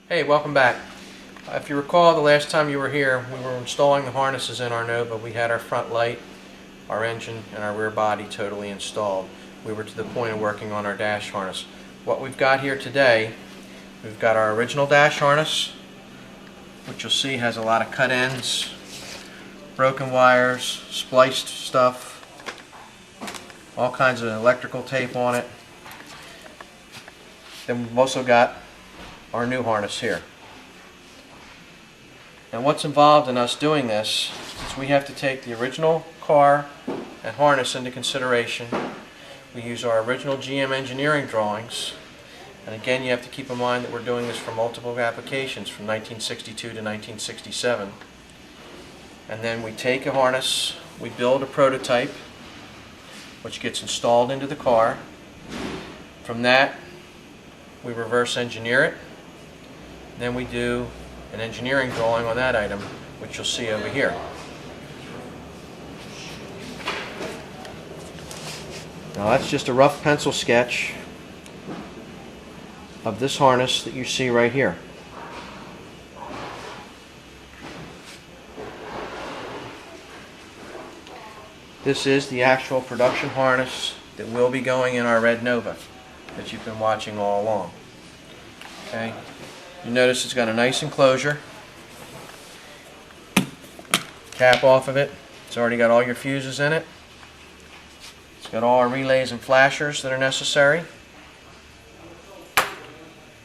Hey, welcome back. If you recall, the last time you were here, we were installing the harnesses in our Nova. We had our front light, our engine, and our rear body totally installed. We were to the point of working on our dash harness. What we've got here today, we've got our original dash harness, which you'll see has a lot of cut ends, broken wires, spliced stuff, all kinds of electrical tape on it. Then we've also got our new harness here. And what's involved in us doing this is we have to take the original car and harness into consideration. We use our original GM engineering drawings, and again you have to keep in mind that we're doing this for multiple applications from 1962 to 1967. And then we take a harness, we build a prototype which gets installed into the car. From that we reverse engineer it. Then we do an engineering drawing on that item, which you'll see over here. Now that's just a rough pencil sketch of this harness that you see right here. This is the actual production harness that will be going in our red Nova that you've been watching all along. Okay. You notice it's got a nice enclosure. Cap off of it. It's already got all your fuses in it. It's got all our relays and flashers that are necessary.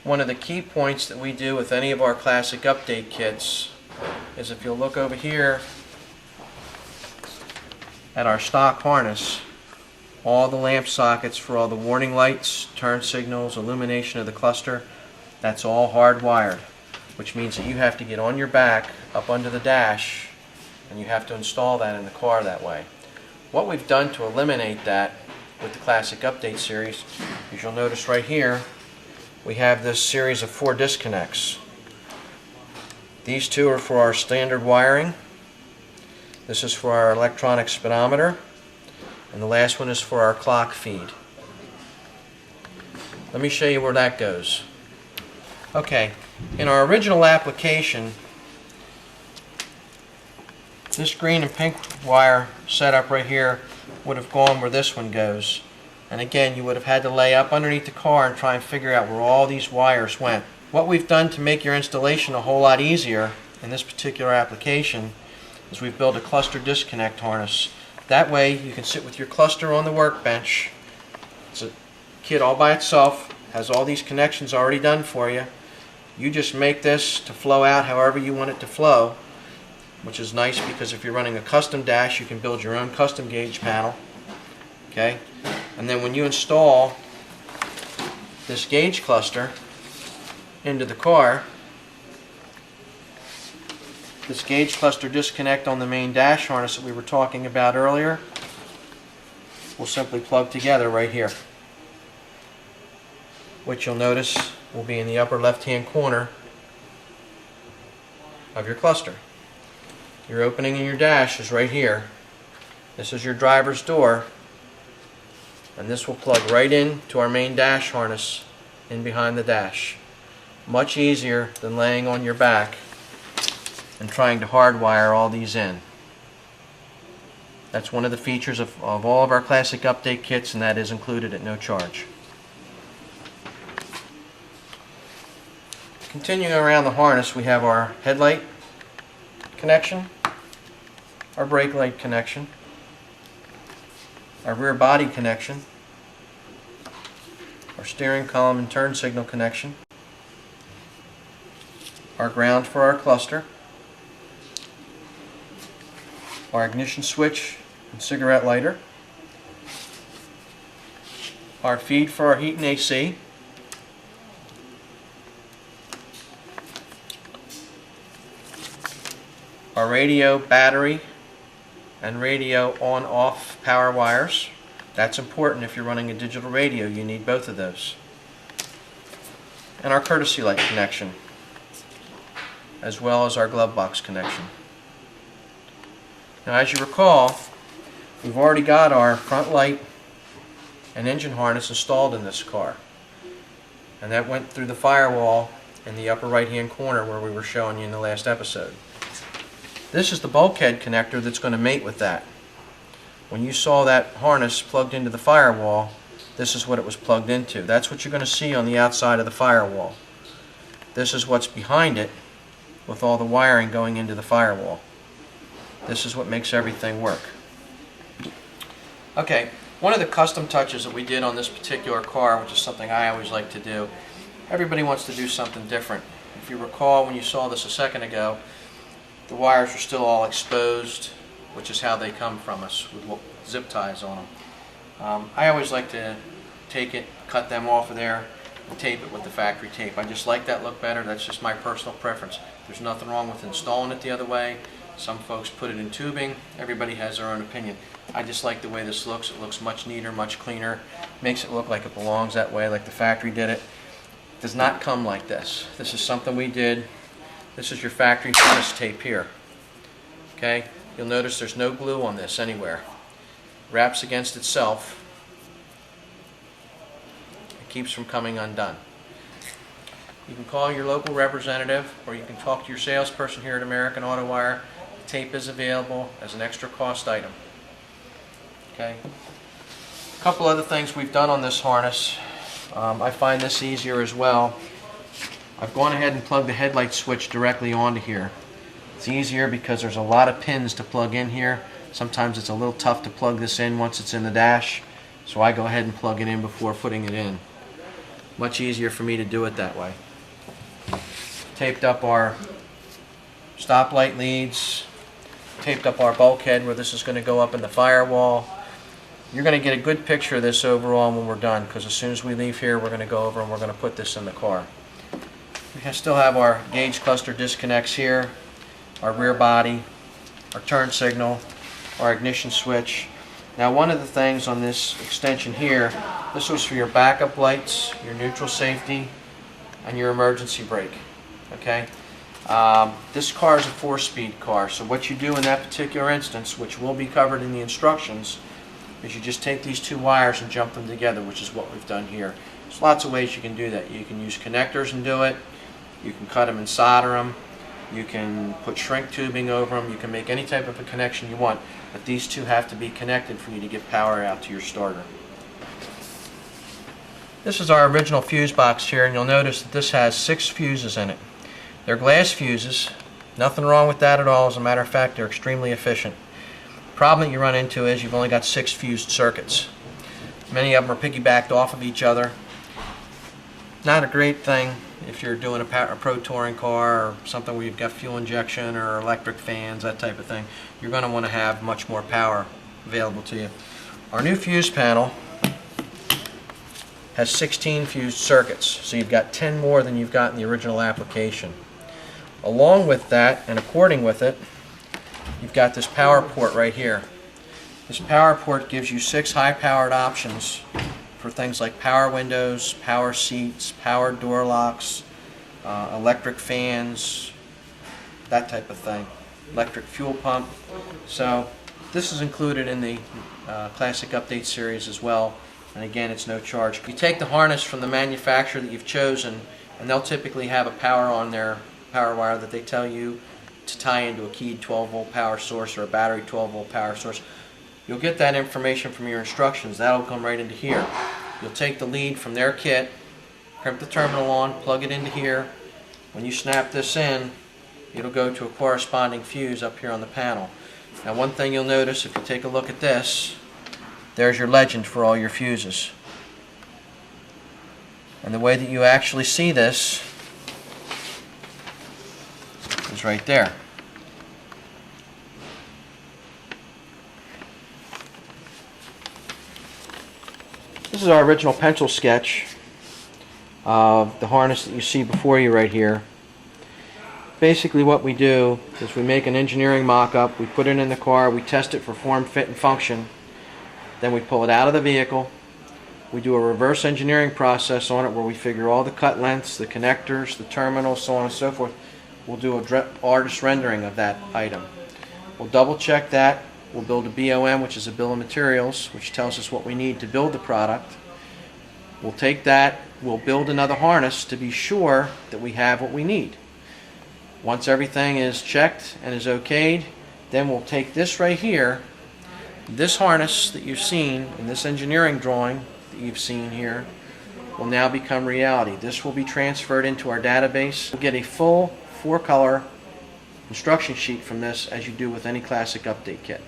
One of the key points that we do with any of our classic update kits is, if you'll look over here at our stock harness, all the lamp sockets for all the warning lights, turn signals, illumination of the cluster, that's all hardwired, which means that you have to get on your back up under the dash and you have to install that in the car that way. What we've done to eliminate that with the Classic Update series is, you'll notice right here we have this series of 4 disconnects. These 2 are for our standard wiring. This is for our electronic speedometer, and the last one is for our clock feed. Let me show you where that goes. Okay, in our original application, this green and pink wire setup right here would have gone where this one goes. And again, you would have had to lay up underneath the car and try and figure out where all these wires went. What we've done to make your installation a whole lot easier in this particular application is we've built a cluster disconnect harness. That way you can sit with your cluster on the workbench. It's a kit all by itself, has all these connections already done for you. You just make this to flow out however you want it to flow, which is nice because if you're running a custom dash, you can build your own custom gauge panel. Okay? And then when you install this gauge cluster into the car, this gauge cluster disconnect on the main dash harness that we were talking about earlier will simply plug together right here, which you'll notice will be in the upper left hand corner of your cluster. Your opening in your dash is right here. This is your driver's door, and this will plug right in to our main dash harness in behind the dash. Much easier than laying on your back and trying to hardwire all these in. That's one of the features of all of our classic update kits, and that is included at no charge. Continuing around the harness, we have our headlight connection, our brake light connection, our rear body connection, our steering column and turn signal connection, our ground for our cluster, our ignition switch and cigarette lighter, our feed for our heat and AC, our radio, battery, and radio on-off power wires. That's important if you're running a digital radio. You need both of those. And our courtesy light connection, as well as our glove box connection. Now, as you recall, we've already got our front light and engine harness installed in this car. And that went through the firewall in the upper right hand corner where we were showing you in the last episode. This is the bulkhead connector that's going to mate with that. When you saw that harness plugged into the firewall, this is what it was plugged into. That's what you're going to see on the outside of the firewall. This is what's behind it with all the wiring going into the firewall. This is what makes everything work. Okay, one of the custom touches that we did on this particular car, which is something I always like to do, everybody wants to do something different. If you recall when you saw this a second ago, the wires are still all exposed, which is how they come from us with zip ties on them. I always like to take it, cut them off of there, and tape it with the factory tape. I just like that look better. That's just my personal preference. There's nothing wrong with installing it the other way. Some folks put it in tubing. Everybody has their own opinion. I just like the way this looks. It looks much neater, much cleaner. Makes it look like it belongs that way, like the factory did it. It does not come like this. This is something we did. This is your factory harness tape here. Okay? You'll notice there's no glue on this anywhere. Wraps against itself. It keeps from coming undone. You can call your local representative or you can talk to your salesperson here at American Autowire. The tape is available as an extra cost item. Okay. A couple other things we've done on this harness. I find this easier as well. I've gone ahead and plugged the headlight switch directly onto here. It's easier because there's a lot of pins to plug in here. Sometimes it's a little tough to plug this in once it's in the dash, so I go ahead and plug it in before putting it in. Much easier for me to do it that way. Taped up our stoplight leads, taped up our bulkhead where this is going to go up in the firewall. You're going to get a good picture of this overall when we're done, because as soon as we leave here we're going to go over and we're going to put this in the car. We still have our gauge cluster disconnects here, our rear body, our turn signal, our ignition switch. Now one of the things on this extension here, this was for your backup lights, your neutral safety, and your emergency brake. Okay? This car is a 4-speed car, so what you do in that particular instance, which will be covered in the instructions, is you just take these two wires and jump them together, which is what we've done here. There's lots of ways you can do that. You can use connectors and do it. You can cut them and solder them. You can put shrink tubing over them. You can make any type of a connection you want, but these two have to be connected for you to get power out to your starter. This is our original fuse box here, and you'll notice that this has 6 fuses in it. They're glass fuses. Nothing wrong with that at all. As a matter of fact, they're extremely efficient. The problem that you run into is you've only got 6 fused circuits. Many of them are piggybacked off of each other. Not a great thing if you're doing a pro touring car or something where you've got fuel injection or electric fans, that type of thing. You're going to want to have much more power available to you. Our new fuse panel has 16 fused circuits, so you've got 10 more than you've got in the original application. Along with that, and according with it, you've got this power port right here. This power port gives you 6 high-powered options for things like power windows, power seats, power door locks, electric fans, that type of thing, electric fuel pump. So this is included in the Classic Update series as well, and again, it's no charge. You take the harness from the manufacturer that you've chosen, and they'll typically have a power on their power wire that they tell you to tie into a keyed 12-volt power source or a battery 12-volt power source. You'll get that information from your instructions. That'll come right into here. You'll take the lead from their kit, crimp the terminal on, plug it into here. When you snap this in, it'll go to a corresponding fuse up here on the panel. Now one thing you'll notice if you take a look at this, there's your legend for all your fuses. And the way that you actually see this is right there. This is our original pencil sketch of the harness that you see before you right here. Basically what we do is we make an engineering mock-up, we put it in the car, we test it for form, fit, and function, then we pull it out of the vehicle, we do a reverse engineering process on it where we figure all the cut lengths, the connectors, the terminals, so on and so forth. We'll do an artist rendering of that item. We'll double check that. We'll build a BOM, which is a bill of materials, which tells us what we need to build the product. We'll take that, we'll build another harness to be sure that we have what we need. Once everything is checked and is okayed, then we'll take this right here, this harness that you've seen in this engineering drawing that you've seen here, will now become reality. This will be transferred into our database. We'll get a full 4-color instruction sheet from this, as you do with any classic update kit.